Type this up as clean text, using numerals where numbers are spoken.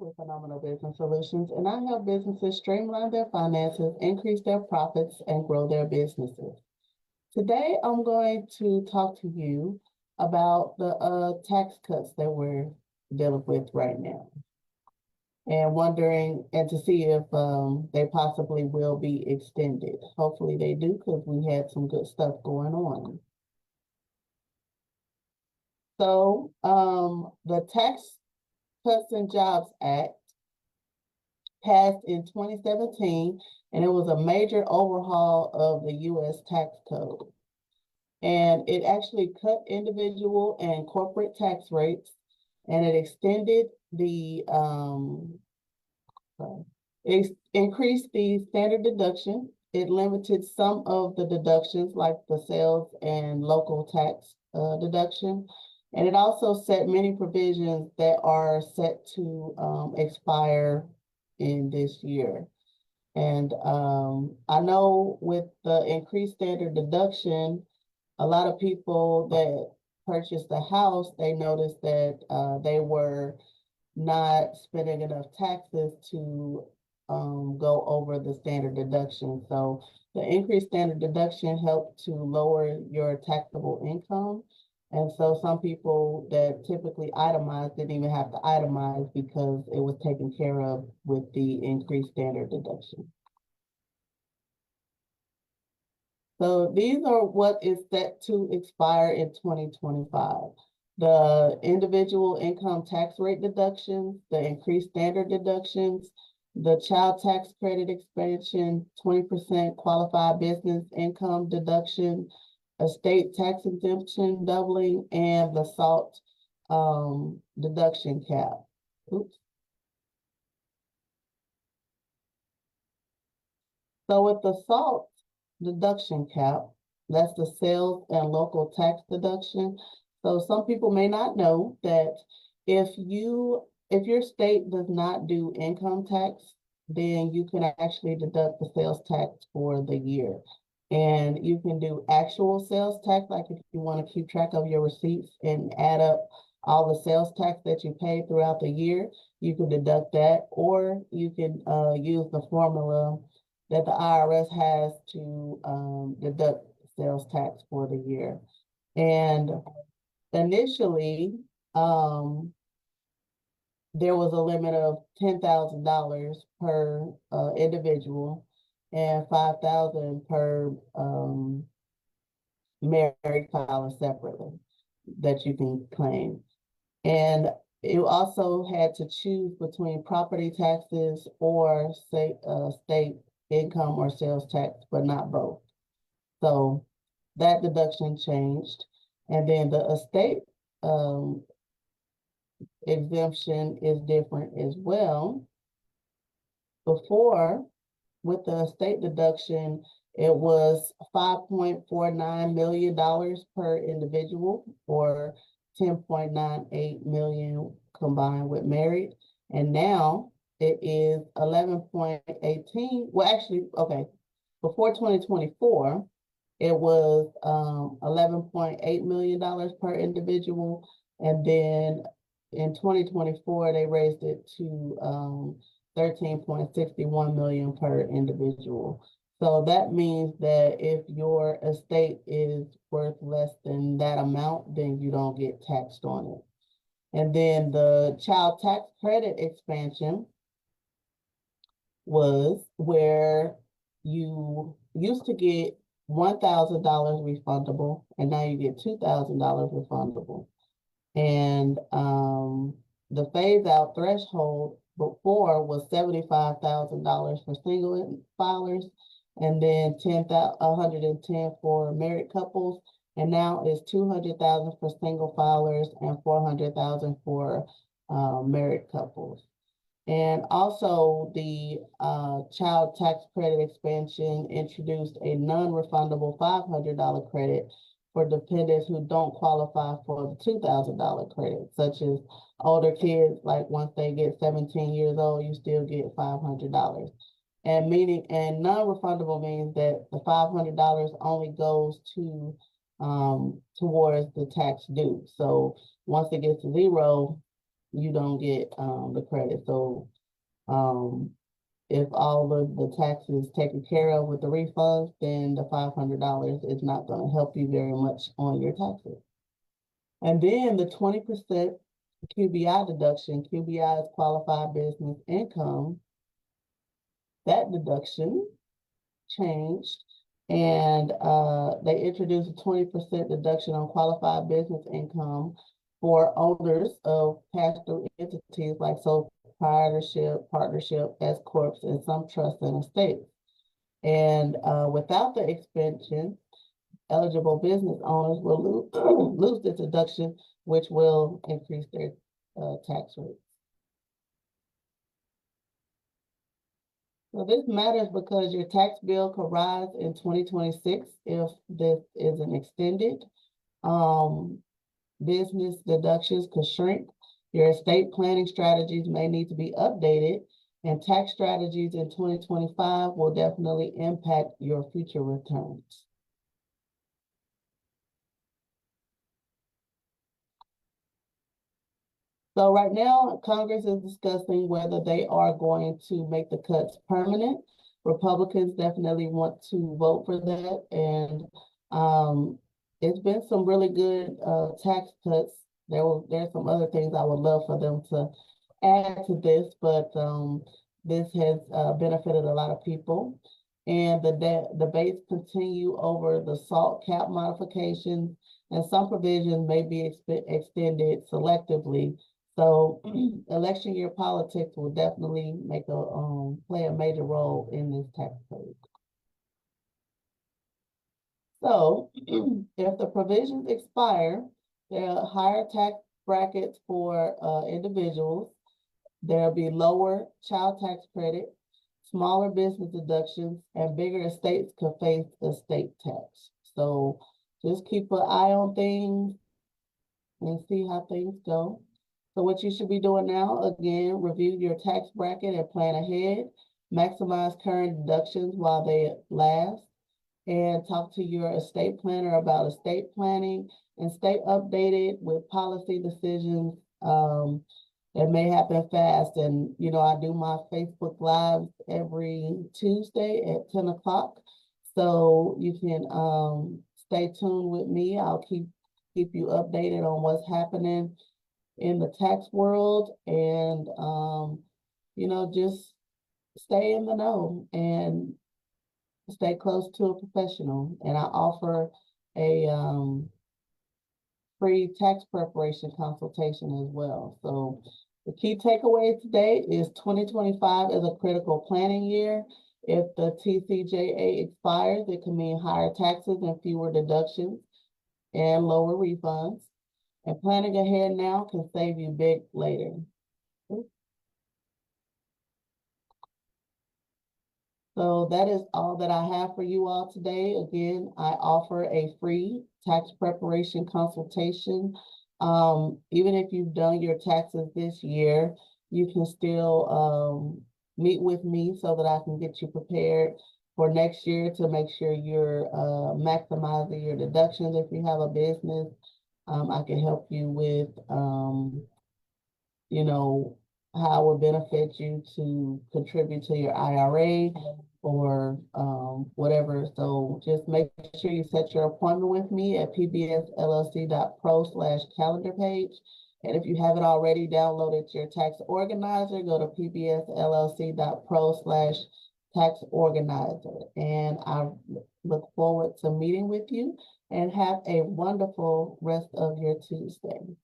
with Phenomenal Business Solutions, and I help businesses streamline their finances, increase their profits, and grow their businesses. Today, I'm going to talk to you about the tax cuts that we're dealing with right now, and wondering and to see if they possibly will be extended. Hopefully, they do, because we had some good stuff going on. So, the Tax Cuts and Jobs Act passed in 2017, and it was a major overhaul of the U.S. tax code. And it actually cut individual and corporate tax rates, and it extended it increased the standard deduction. It limited some of the deductions, like the sales and local tax deduction. And it also set many provisions that are set to expire in this year. And I know with the increased standard deduction, a lot of people that purchased a house, they noticed that they were not spending enough taxes to go over the standard deduction. So the increased standard deduction helped to lower your taxable income. And so some people that typically itemize didn't even have to itemize because it was taken care of with the increased standard deduction. So these are what is set to expire in 2025. The individual income tax rate deductions, the increased standard deductions, the child tax credit expansion, 20% qualified business income deduction, estate tax exemption doubling, and the SALT deduction cap. Oops. So with the SALT deduction cap, that's the sales and local tax deduction. So some people may not know that if your state does not do income tax, then you can actually deduct the sales tax for the year. And you can do actual sales tax, like if you want to keep track of your receipts and add up all the sales tax that you paid throughout the year, you can deduct that, or you can use the formula that the IRS has to deduct sales tax for the year. And initially, there was a limit of $10,000 per individual and $5,000 per married filer separately that you can claim. And you also had to choose between property taxes or state income or sales tax, but not both. So that deduction changed. And then the estate exemption is different as well. Before, with the estate deduction, it was $5.49 million per individual, or $10.98 million combined with married. And now it is 11.18. Well, actually, okay, before 2024, it was $11.8 million per individual. And then in 2024, they raised it to $13.61 million per individual. So that means that if your estate is worth less than that amount, then you don't get taxed on it. And then the child tax credit expansion was where you used to get $1,000 refundable, and now you get $2,000 refundable. And the phase out threshold before was $75,000 for single filers, and then $110,000 for married couples, and now it's $200,000 for single filers and $400,000 for married couples. And also the child tax credit expansion introduced a non-refundable $500 credit for dependents who don't qualify for the $2,000 credit, such as older kids, like once they get 17 years old, you still get $500. And non-refundable means that the $500 only goes to towards the tax due. So once it gets to zero, you don't get the credit. So if all of the taxes taken care of with the refunds, then the $500 is not going to help you very much on your taxes. And then the 20% QBI deduction. QBI is qualified business income. That deduction changed, and they introduced a 20% deduction on qualified business income for owners of pass-through entities like sole proprietorship, partnership, S corps, and some trusts and estates. And without the expansion, eligible business owners will lose this deduction, which will increase their tax rate. So this matters because your tax bill could rise in 2026 if this isn't extended. Business deductions could shrink. Your estate planning strategies may need to be updated, and tax strategies in 2025 will definitely impact your future returns. So right now, Congress is discussing whether they are going to make the cuts permanent. Republicans definitely want to vote for that. And it's been some really good tax cuts. There's some other things I would love for them to add to this, but this has benefited a lot of people. And the debates continue over the SALT cap modifications, and some provisions may be extended selectively. So election year politics will definitely play a major role in this tax code. So if the provisions expire, there are higher tax brackets for individuals. There'll be lower child tax credit, smaller business deductions, and bigger estates could face estate tax. So just keep an eye on things and see how things go. So what you should be doing now, again, review your tax bracket and plan ahead, maximize current deductions while they last, and talk to your estate planner about estate planning, and stay updated with policy decisions that may happen fast. And, you know, I do my Facebook Lives every Tuesday at 10 o'clock. So you can stay tuned with me. I'll keep you updated on what's happening in the tax world, and you know, just stay in the know and stay close to a professional. And I offer a free tax preparation consultation as well. So the key takeaway today is 2025 is a critical planning year. If the TCJA expires, it can mean higher taxes and fewer deductions and lower refunds. And planning ahead now can save you big later. So that is all that I have for you all today. Again, I offer a free tax preparation consultation. Even if you've done your taxes this year, you can still meet with me so that I can get you prepared for next year to make sure you're maximizing your deductions. If you have a business, I can help you with, you know, how it would benefit you to contribute to your IRA or whatever. So just make sure you set your appointment with me at pbsllc.pro/calendar page. And if you haven't already downloaded your tax organizer, go to pbsllc.pro/tax organizer. And I look forward to meeting with you, and have a wonderful rest of your Tuesday.